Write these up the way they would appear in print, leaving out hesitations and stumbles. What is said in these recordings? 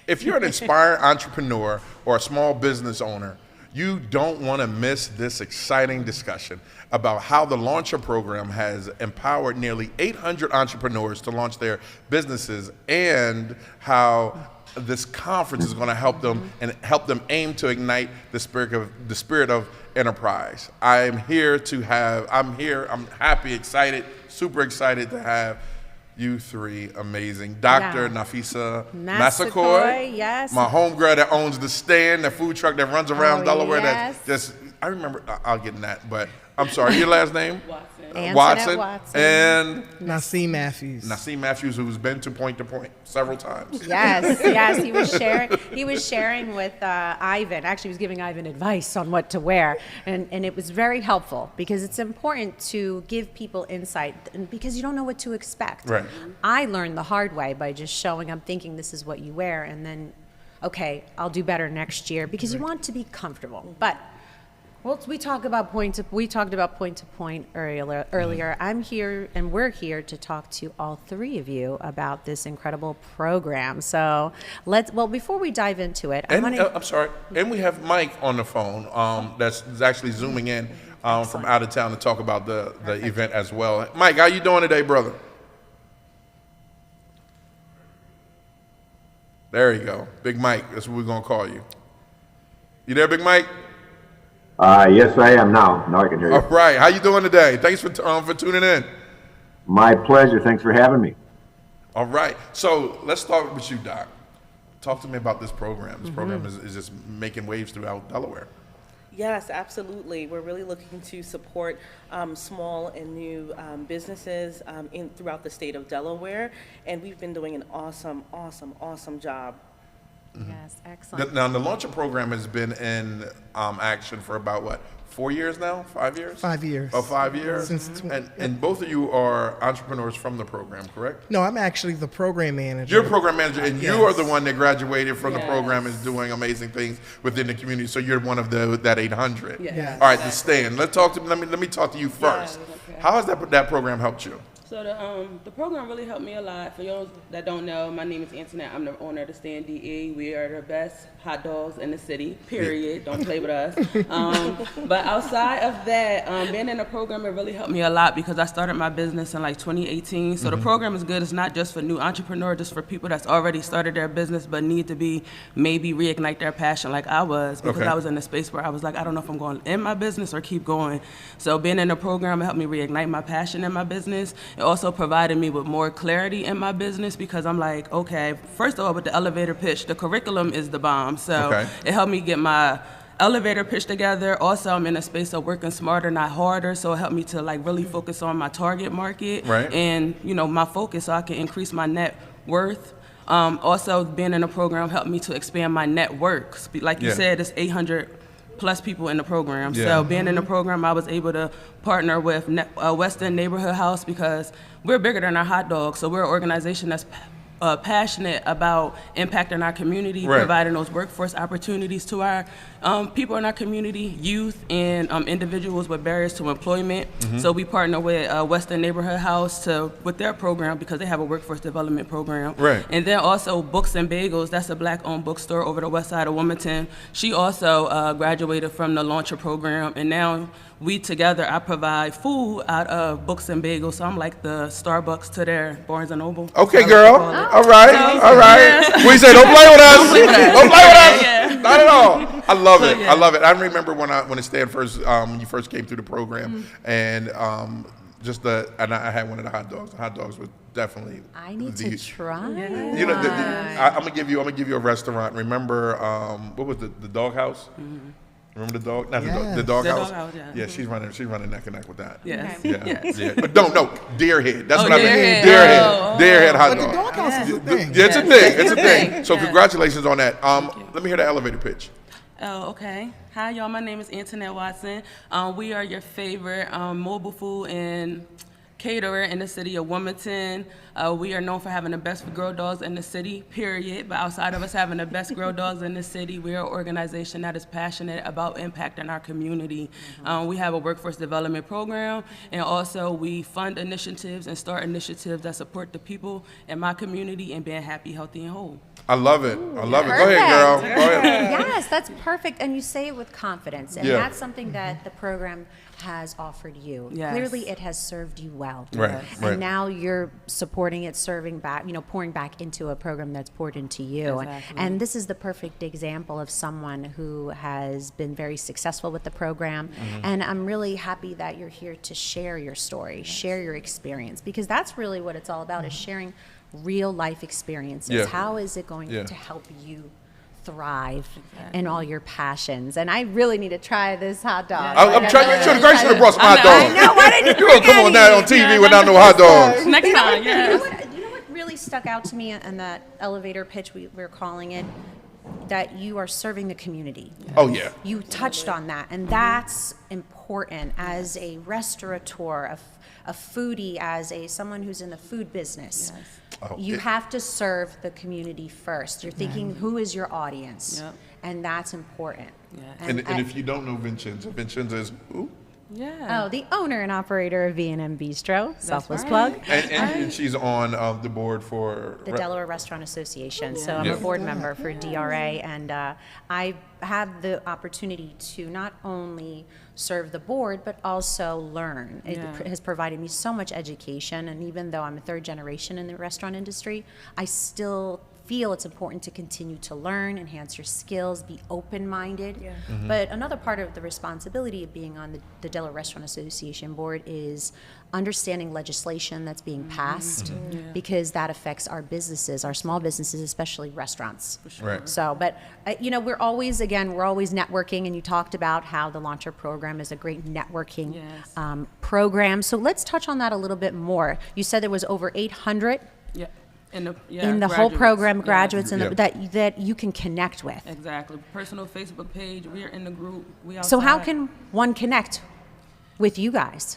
If you're an inspired entrepreneur or a small business owner, you don't want to miss this exciting discussion about how the Launcher program has empowered nearly 800 entrepreneurs to launch their businesses, and how this conference is going to help them and help them aim to ignite the spirit of enterprise. I'm happy, excited, super excited to have you three amazing. Dr. Naffeesa Massaquoi, yes. My homegirl that owns the stand, the food truck that runs around Delaware. Yes. That just, I remember, I'll get in that, but I'm sorry, your last name? Antinette Watson. Watson. And Naseem Matthews. Naseem Matthews, who's been to point several times. Yes, he was sharing with Ivan. Actually, he was giving Ivan advice on what to wear, and it was very helpful, because it's important to give people insight, because you don't know what to expect. Right. I learned the hard way by just showing up thinking this is what you wear, and then, okay, I'll do better next year, because you want to be comfortable. But we talked about point to point earlier. I'm here, and we're here to talk to all three of you about this incredible program. So before we dive into it, I'm sorry, and we have Mike on the phone that's actually zooming in from out of town to talk about the event as well. Mike, how you doing today, brother? There you go, Big Mike. That's what we're gonna call you. You there, Big Mike? Yes, I am now. Now I can hear you. All right. How you doing today? Thanks for tuning in. My pleasure. Thanks for having me. All right. So let's start with you, Doc. Talk to me about this program. This program is just making waves throughout Delaware. Yes, absolutely. We're really looking to support small and new businesses throughout the state of Delaware, and we've been doing an awesome job. Yes, excellent. Now, the Launcher program has been in action for about, 4 years now? 5 years? 5 years. Oh, 5 years? Since and both of you are entrepreneurs from the program, correct? No, I'm actually the program manager. You're a program manager, and you are Yes. the one that graduated from the program and is doing amazing things within the community. So you're one of that 800. Yes. All right, the stand. Let me talk to you first. How has that program helped you? So the program really helped me a lot. For those that don't know, my name is Antinette. I'm the owner of the Stand DE. We are the best hot dogs in the city, period. Don't play with us. But outside of that, being in the program, it really helped me a lot, because I started my business in 2018. So the program is good. It's not just for new entrepreneurs, just for people that's already started their business but need to maybe reignite their passion like I was, because I was in a space where I was like, I don't know if I'm going to end my business or keep going. So being in the program, it helped me reignite my passion in my business. It also provided me with more clarity in my business, because I'm like, okay, first of all, with the elevator pitch, the curriculum is the bomb. So it helped me get my elevator pitch together. Also, I'm in a space of working smarter, not harder. So it helped me to really focus on my target market and, my focus, so I can increase my net worth. Also, being in the program helped me to expand my network. Like you said, it's 800 plus people in the program. So being in the program, I was able to partner with Weston Neighborhood House, because we're bigger than our hot dogs. So we're an organization that's passionate about impacting our community, providing those workforce opportunities to our people in our community, youth, and individuals with barriers to employment. So we partner with Weston Neighborhood House with their program, because they have a workforce development program. And then also Books and Bagels, that's a black-owned bookstore over the west side of Wilmington. She also graduated from the Launcher program, and now we together, I provide food out of Books and Bagels. So I'm like the Starbucks to their Barnes & Noble. Okay, girl. All right. We say, don't play with us. Don't play with us. Not at all. I love it. I love it. I remember when it Stan first, when you first came through the program, and and I had one of the hot dogs. The hot dogs was definitely. I need to try. I'm gonna give you a restaurant. Remember, what was the Doghouse? Remember the dog? Not the doghouse. Yeah, she's running neck and neck with that. Yes. Yeah. But no, Deerhead. That's what I meant. Deerhead. Deerhead hot But dog. the doghouse is a thing. Yeah, it's a thing. So congratulations on that. Let me hear the elevator pitch. Oh, okay. Hi, y'all. My name is Antinette Watson. We are your favorite mobile food and caterer in the city of Wilmington. We are known for having the best grill dogs in the city, period. But outside of us having the best grill dogs in the city, we are an organization that is passionate about impacting our community. We have a workforce development program, and also we fund initiatives and start initiatives that support the people in my community and being happy, healthy, and whole. I love it. I love it. Go ahead, girl. Go ahead. Yes, that's perfect. And you say it with confidence. And Yeah. that's something that the program has offered you. Yes. Clearly, it has served you well. Right, And right. now you're supporting it, serving back, pouring back into a program that's poured into you. Exactly. And this is the perfect example of someone who has been very successful with the program. And I'm really happy that you're here to share your story, share your experience, because that's really what it's all about, is sharing real life experiences. Yeah. How is it going Yeah. to help you thrive in all your passions? And I really need to try this hot dog. I'm trying. You should have brought some hot dogs. I know. Why didn't you You gonna bring come on any? that on TV without no hot dogs? Next time, You know yes. what really stuck out to me in that elevator pitch we're calling it? That you are serving the community. Oh yeah. You touched on that, and that's important as a restaurateur, a foodie, as someone who's in the food business. Oh, You have to serve the community first. You're thinking, who is your audience? Yep. And that's important. Yeah. And if you don't know Vincenza, Vincenza is who? Yeah. the owner and operator of V&M Bistro, selfless right. plug, And she's on the board for the Delaware Restaurant Association. So I'm Yeah. a board member for DRA, and I have the opportunity to not only serve the board, but also learn. It Yeah. has provided me so much education, and even though I'm a third generation in the restaurant industry, I still feel it's important to continue to learn, enhance your skills, be open-minded. Yeah. But another part of the responsibility of being on the Delaware Restaurant Association board is understanding legislation that's being passed, because that affects our businesses, our small businesses, especially restaurants. Right. So, but we're always networking, and you talked about how the Launcher program is a great networking Yes. program. So let's touch on that a little bit more. You said there was over 800 Yeah. In the whole program, Yes. graduates Yeah. that you can connect with. Exactly. Personal Facebook page. We are in the group. We outside. So how can one connect with you guys?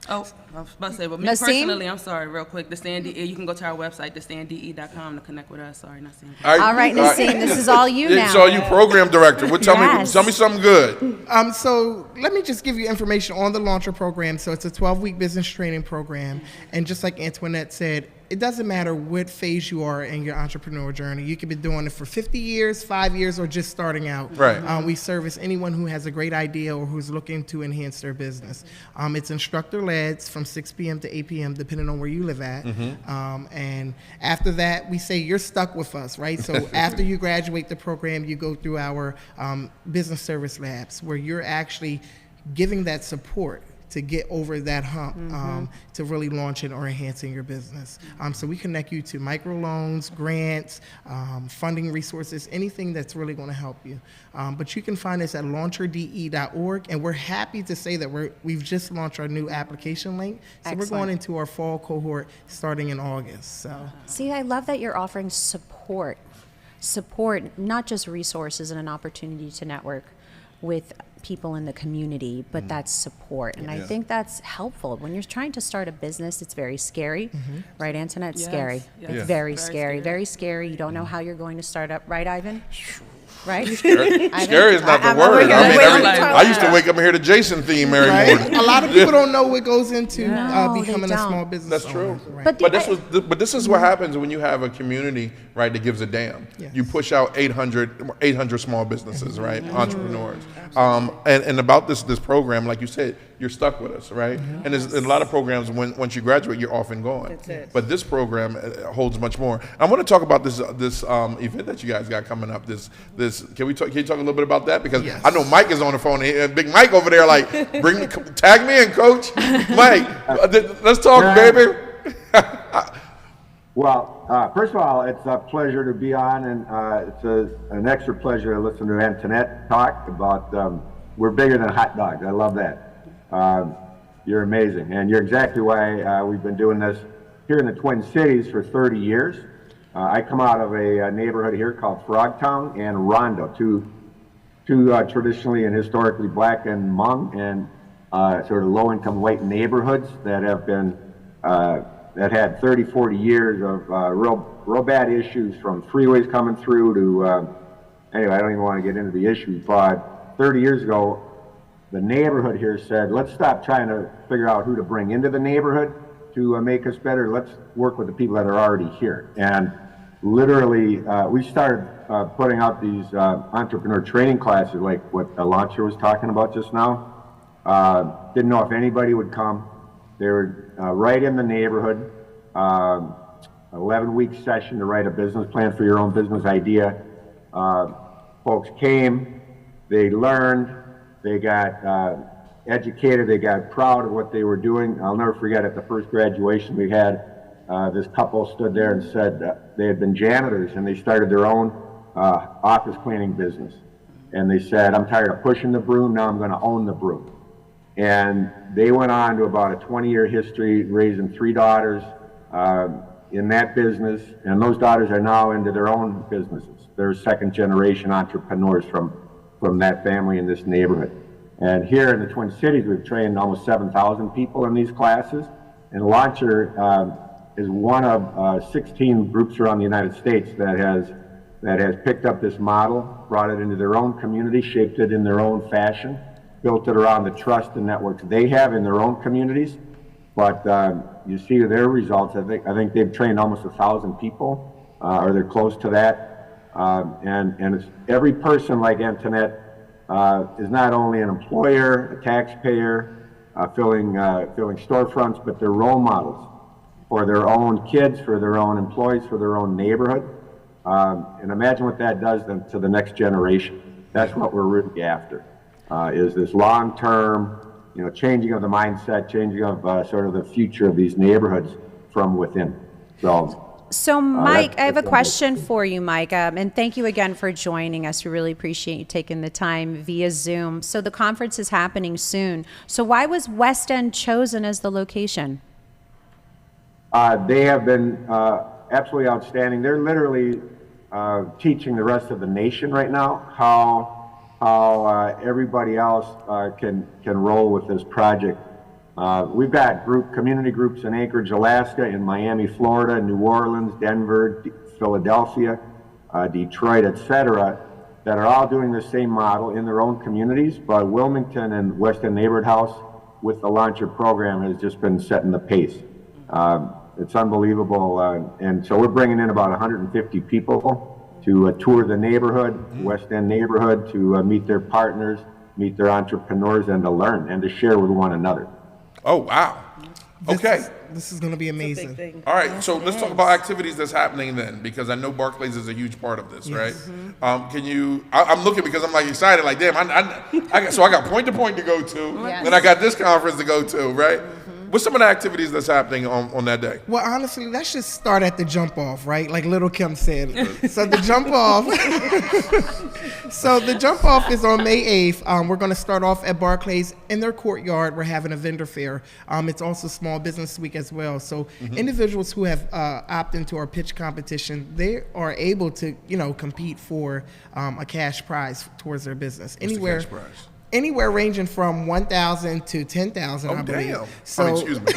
Oh, I was about to say, but me Naseem? personally, I'm sorry, real quick. The Stand DE, you can go to our website, thestandde.com, to connect with us. Sorry, Naseem. All right, Naseem, this is all you now. So you program director. Tell Yes. me something good. So let me just give you information on the Launcher program. So it's a 12-week business training program. And just like Antoinette said, it doesn't matter what phase you are in your entrepreneur journey. You could be doing it for 50 years, 5 years, or just starting out. Right. We service anyone who has a great idea or who's looking to enhance their business. It's instructor-led from 6 p.m. to 8 p.m., depending on where you live at. And after that, we say you're stuck with us, right? So after you graduate the program, you go through our business service labs, where you're actually giving that support to get over that hump, to really launching or enhancing your business. So we connect you to microloans, grants, funding resources, anything that's really going to help you. But you can find us at launcherde.org, and we're happy to say that we've just launched our new application link. So we're going into our fall cohort starting in August. So See, I love that you're offering support, not just resources and an opportunity to network with people in the community, but that's support. And I Yeah. think that's helpful. When you're trying to start a business, it's very scary, right, Antoinette? It's Yes, scary. yes. It's Yeah. very Very scary, scary. very scary. You don't know how you're going to start up, right, Ivan? Right? Scary is not the I'm word. over here I mean, waiting I used to wake up and hear the Jason theme every right? morning. A lot of people don't know what goes into No, they becoming a don't. small business That's owner. true. Right. But This is what happens when you have a community, right, that gives a damn. Yes. You push out 800 small businesses, right, entrepreneurs. And about this program, like you said, you're stuck with us, right? And there's a lot of programs, once you graduate, you're off and going. That's it. But this program holds much more. I want to talk about this event that you guys got coming up. Can you talk a little bit about that? Because Yes. I know Mike is on the phone. Big Mike over there, like, tag me in, Coach. Mike, let's talk, Yeah. baby. Well, first of all, it's a pleasure to be on, and it's an extra pleasure to listen to Antinette talk about we're bigger than hot dogs. I love that. You're amazing, and you're exactly why we've been doing this here in the Twin Cities for 30 years. I come out of a neighborhood here called Frogtown and Rondo, two traditionally and historically black and Hmong and sort of low-income white neighborhoods that have been that had 30, 40 years of real bad issues, from freeways coming through to, anyway, I don't even want to get into the issues, but 30 years ago, the neighborhood here said, let's stop trying to figure out who to bring into the neighborhood to make us better. Let's work with the people that are already here. And literally, we started putting out these entrepreneur training classes, like what the launcher was talking about just now. Didn't know if anybody would come. They were right in the neighborhood. 11-week session to write a business plan for your own business idea. Folks came, they learned, they got educated, they got proud of what they were doing. I'll never forget, at the first graduation we had, this couple stood there and said they had been janitors and they started their own office cleaning business. And they said, I'm tired of pushing the broom, now I'm going to own the broom. And they went on to about a 20-year history, raising 3 daughters in that business. And those daughters are now into their own businesses. They're second-generation entrepreneurs from that family in this neighborhood. And here in the Twin Cities, we've trained almost 7,000 people in these classes. And Launcher is one of 16 groups around the United States that has picked up this model, brought it into their own community, shaped it in their own fashion, built it around the trust and networks they have in their own communities. But you see their results. I think they've trained almost 1,000 people, or they're close to that. And it's every person like Antinette is not only an employer, a taxpayer, filling storefronts, but they're role models for their own kids, for their own employees, for their own neighborhood. And imagine what that does then to the next generation. That's what we're really after, is this long-term, changing of the mindset, changing of sort of the future of these neighborhoods from within. So Mike, I have a question for you, Mike, and thank you again for joining us. We really appreciate you taking the time via Zoom. So the conference is happening soon. So why was West End chosen as the location? They have been absolutely outstanding. They're literally teaching the rest of the nation right now how everybody else can roll with this project. We've got community groups in Anchorage, Alaska, in Miami, Florida, New Orleans, Denver, Philadelphia, Detroit, etc., that are all doing the same model in their own communities. But Wilmington and West End Neighborhood House, with the Launcher program, has just been setting the pace. It's unbelievable. And so we're bringing in about 150 people to tour the neighborhood, West End neighborhood, to meet their partners, meet their entrepreneurs, and to learn and to share with one another. Oh, wow. Okay. This is going to be amazing. All right, so let's talk about activities that's happening then, because I know Barclays is a huge part of this, right? Can you, I'm looking because I'm like excited, like, damn, I got point to point to go to, then I got this conference to go to, right? What's some of the activities that's happening on that day? Well, honestly, let's just start at the jump off, right? Like Little Kim said. So the jump off. So the jump off is on May 8th. We're going to start off at Barclays in their courtyard. We're having a vendor fair. It's also Small Business Week as well. So individuals who have opted into our pitch competition, they are able to, compete for a cash prize towards their business. What's the cash prize? Anywhere ranging from $1,000 to $10,000, I believe. Damn. So, excuse me.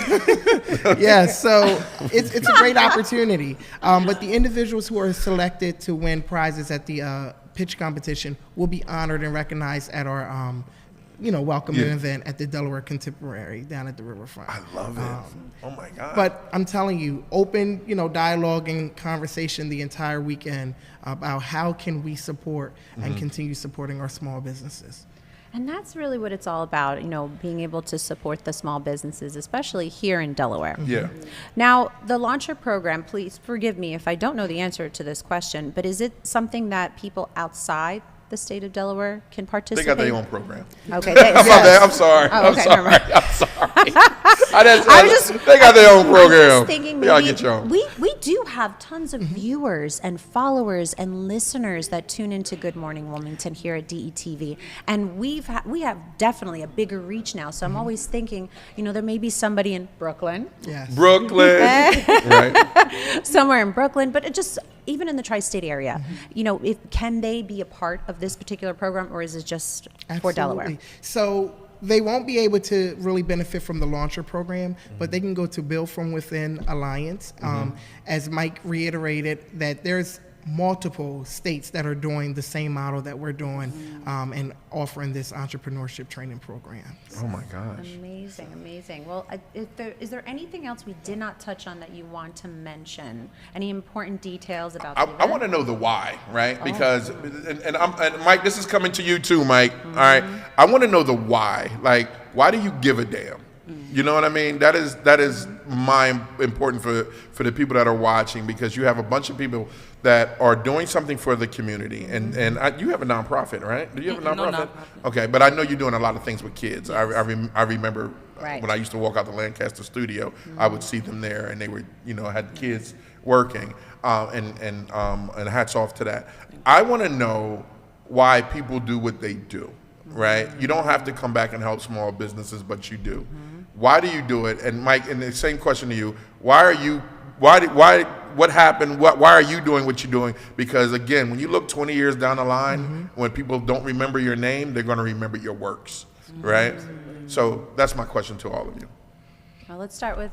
yeah, so it's a great opportunity. But the individuals who are selected to win prizes at the pitch competition will be honored and recognized at our, welcoming event at the Delaware Contemporary down at the riverfront. I love it. Oh my God. But I'm telling you, open, dialogue and conversation the entire weekend about how can we support and continue supporting our small businesses. And that's really what it's all about, being able to support the small businesses, especially here in Delaware. Yeah. Now, the Launcher program, please forgive me if I don't know the answer to this question, but is it something that people outside the state of Delaware can participate? They got their own program. Okay. I'm sorry. Oh, okay, never mind. I'm sorry. They got their own program. I'm just thinking maybe get your own. We do have tons of viewers and followers and listeners that tune into Good Morning Wilmington here at DETV, and we have definitely a bigger reach now. So I'm always thinking, there may be somebody in Brooklyn. Yes. Brooklyn. Right. Somewhere in Brooklyn, but it just even in the tri-state area, can they be a part of this particular program, or is it just for Delaware? So they won't be able to really benefit from the launcher program, but they can go to Build From Within Alliance. As Mike reiterated, that there's multiple states that are doing the same model that we're doing and offering this entrepreneurship training program. Oh my gosh. Amazing, amazing. Well, is there anything else we did not touch on that you want to mention? Any important details about the I event? want to know the why, right? Because, and Mike, this is coming to you too, Mike. All right. I want to know the why. Like, why do you give a damn? You know what I mean? That is important for the people that are watching, because you have a bunch of people that are doing something for the community, and you have a nonprofit, right? Do you have a nonprofit? No nonprofit. Okay, but I know you're doing a lot of things with kids. I remember Right. when I used to walk out the Lancaster studio, I would see them there, and they were, had kids working, and hats off to that. I want to know why people do what they do, right? You don't have to come back and help small businesses, but you do. Why do you do it? And Mike, and the same question to you: what happened? Why are you doing what you're doing? Because again, when you look 20 years down the line, when people don't remember your name, they're going to remember your works, right? So that's my question to all of you. Well, let's start with.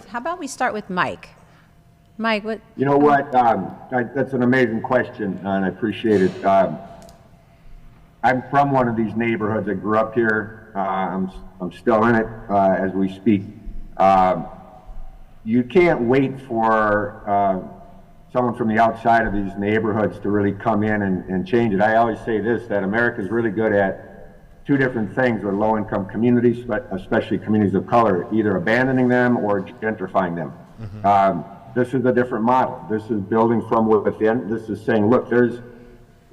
How about we start with Mike? Mike, what? You know what? That's an amazing question, and I appreciate it. I'm from one of these neighborhoods. I grew up here. I'm still in it as we speak. You can't wait for someone from the outside of these neighborhoods to really come in and change it. I always say this, that America's really good at two different things with low-income communities, but especially communities of color, either abandoning them or gentrifying them. This is a different model. This is building from within. This is saying, look, there's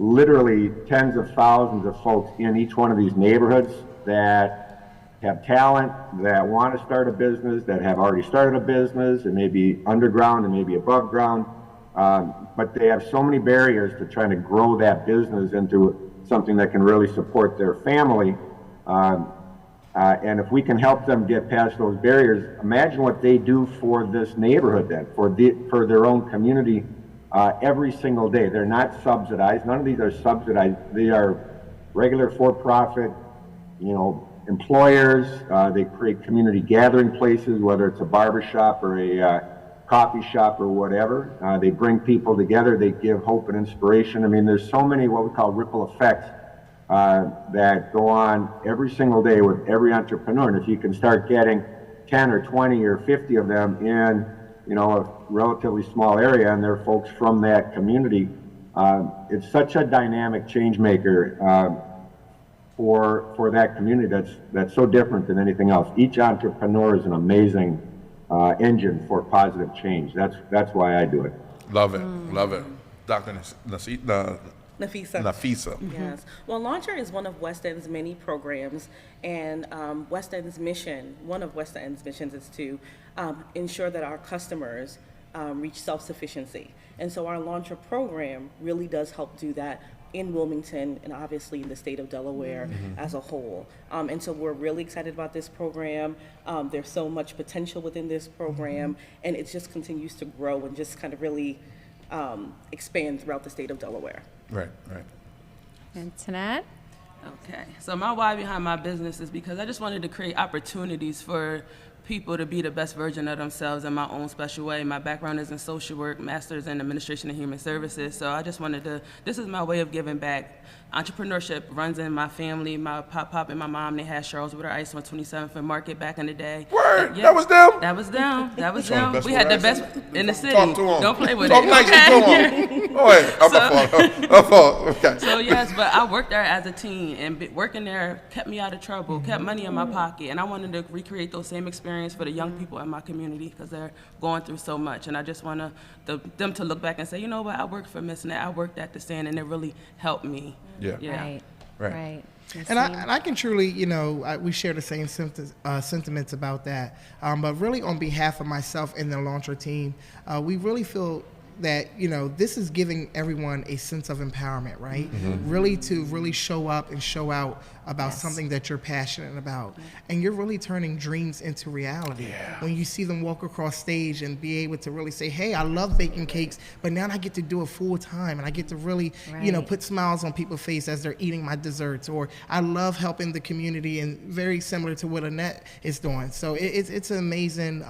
literally tens of thousands of folks in each one of these neighborhoods that have talent, that want to start a business, that have already started a business. It may be underground, it may be above ground, but they have so many barriers to trying to grow that business into something that can really support their family. And if we can help them get past those barriers, imagine what they do for this neighborhood then, for their own community every single day. They're not subsidized. None of these are subsidized. They are regular for-profit, employers. They create community gathering places, whether it's a barber shop or a coffee shop or whatever. They bring people together. They give hope and inspiration. I mean, there's so many what we call ripple effects that go on every single day with every entrepreneur. And if you can start getting 10 or 20 or 50 of them in, a relatively small area, and they're folks from that community, it's such a dynamic change maker for that community that's so different than anything else. Each entrepreneur is an amazing engine for positive change. That's why I do it. Love it. Love it. Dr. Naffeesa. Yes. Well, Launcher is one of West End's many programs, and West End's mission, one of West End's missions, is to ensure that our customers reach self-sufficiency. And so our Launcher program really does help do that in Wilmington and obviously in the state of Delaware as a whole. And so we're really excited about this program. There's so much potential within this program, and it just continues to grow and just kind of really expand throughout the state of Delaware. Right. Antinette? Okay, so my why behind my business is because I just wanted to create opportunities for people to be the best version of themselves in my own special way. My background is in social work, master's in administration and human services, so I just wanted to, this is my way of giving back. Entrepreneurship runs in my family. My pop and my mom, they had Charles with her ice on 27th and Market back in the day. Word, Yeah, that was them? That was them. That was Some of the them. best We had the water best ice. in the city. Talk to 'em. Don't play with Talk it. nicely Okay? to 'em. Oh, wait, I'm a fault. Okay. So yes, but I worked there as a teen, and working there kept me out of trouble, kept money in my pocket, and I wanted to recreate those same experience for the young people in my community because they're going through so much, and I just want them to look back and say, you know what, I worked for Miss Net, I worked at the stand, and it really helped me. Yeah. Right. And I can truly, we share the same sentiments about that. But really, on behalf of myself and the Launcher team, we really feel that, you know, this is giving everyone a sense of empowerment, right? Really to really show up and show out about something that you're passionate about. And you're really turning dreams into reality. When you see them walk across stage and be able to really say, hey, I love baking cakes, but now I get to do it full time, and I get to really, you know, put smiles on people's face as they're eating my desserts. Or I love helping the community, and very similar to what Annette is doing. So it's an amazing,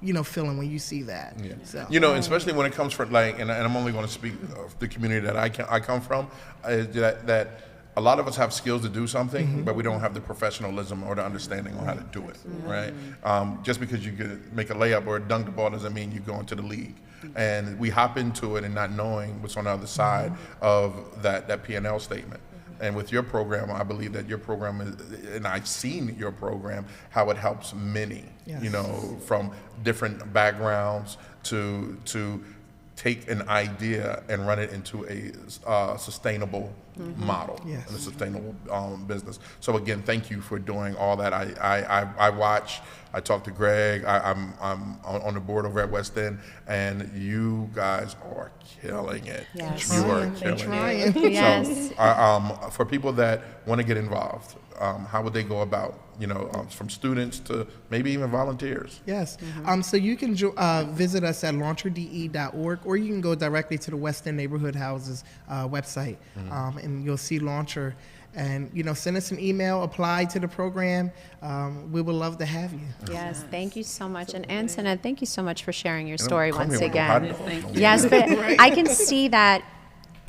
you know, feeling when you see that. So. You know, especially when it comes from like, and I'm only going to speak of the community that I come from, that a lot of us have skills to do something, but we don't have the professionalism or the understanding on how to do it, right? Just because you could make a layup or dunk the ball doesn't mean you go into the league. And we hop into it and not knowing what's on the other side of that P&L statement. And with your program, I believe that your program is, and I've seen your program, how it helps many, you know, from different backgrounds to take an idea and run it into a sustainable model and a sustainable business. So again, thank you for doing all that. I watch. I talk to Greg. I'm on the board over at West End, and you guys are killing it. Yes. You are killing it. Yes. So, for people that want to get involved, how would they go about, you know, from students to maybe even volunteers? Yes. So you can visit us at launcherde.org, or you can go directly to the West End Neighborhood Houses website, and you'll see Launcher. And, you know, send us an email, apply to the program. We would love to have you. Yes, thank you so much. And Antinette, thank you so much for sharing your story once Come here with again. the hot dog. Yes, but I can see that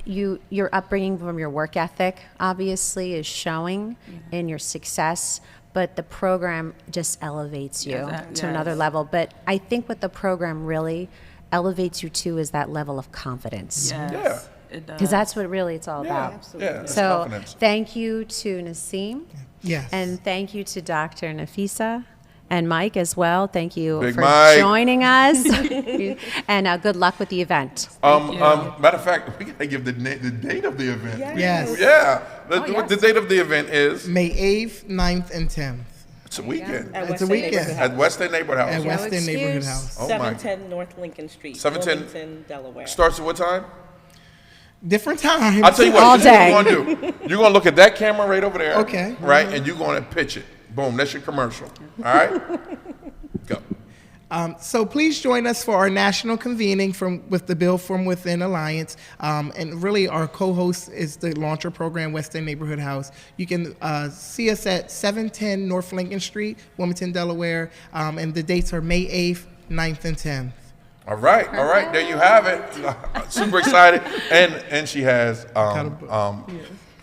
your upbringing from your work ethic obviously is showing in your success, but the program just elevates you to another level. But I think what the program really elevates you to is that level of confidence. Yeah. Because that's what really it's all about. Yeah, it's So confidence. thank you to Naseem. Yes. And thank you to Dr. Naffeesa and Mike as well. Thank you Big for Mike. joining us. And good luck with the event. Matter of fact, we gotta give the date of the event. Yes. Yeah. The date of the event is May 8th, 9th, and 10th. it's a weekend It's a weekend. at West End Neighborhood House. At West End Neighborhood excuse. House. Oh my. 710 North Lincoln Street, 710 Wilmington, Delaware. Starts at what time? Different times. I'll tell you what. All This is day. what you're gonna do. You're gonna look at that camera right over there. Okay. Right, and you're gonna pitch it. Boom. That's your commercial. All right. Go. So please join us for our national convening with the Build From Within Alliance. And really our co-host is the Launcher Program, West End Neighborhood House. You can see us at 710 North Lincoln Street, Wilmington, Delaware. And the dates are May 8th, 9th, and 10th. All right. There you have it. Super excited. And she has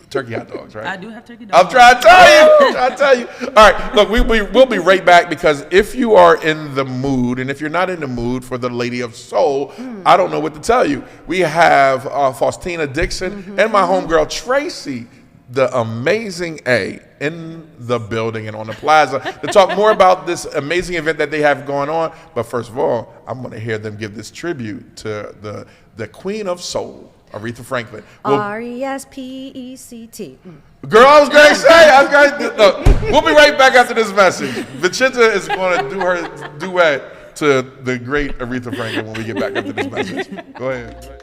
turkey hot dogs, right? I do have turkey dogs. I'm trying to tell you. All right, look, we'll be right back, because if you are in the mood, and if you're not in the mood for the Lady of Soul, I don't know what to tell you. We have Faustina Dixon and my homegirl Tracy, the amazing A, in the building and on the plaza to talk more about this amazing event that they have going on. But first of all, I'm going to hear them give this tribute to the Queen of Soul, Aretha Franklin. RESPECT. Girl, I was going to say, look, we'll be right back after this message. Vincenza is going to do her duet to the great Aretha Franklin when we get back after this message. Go ahead.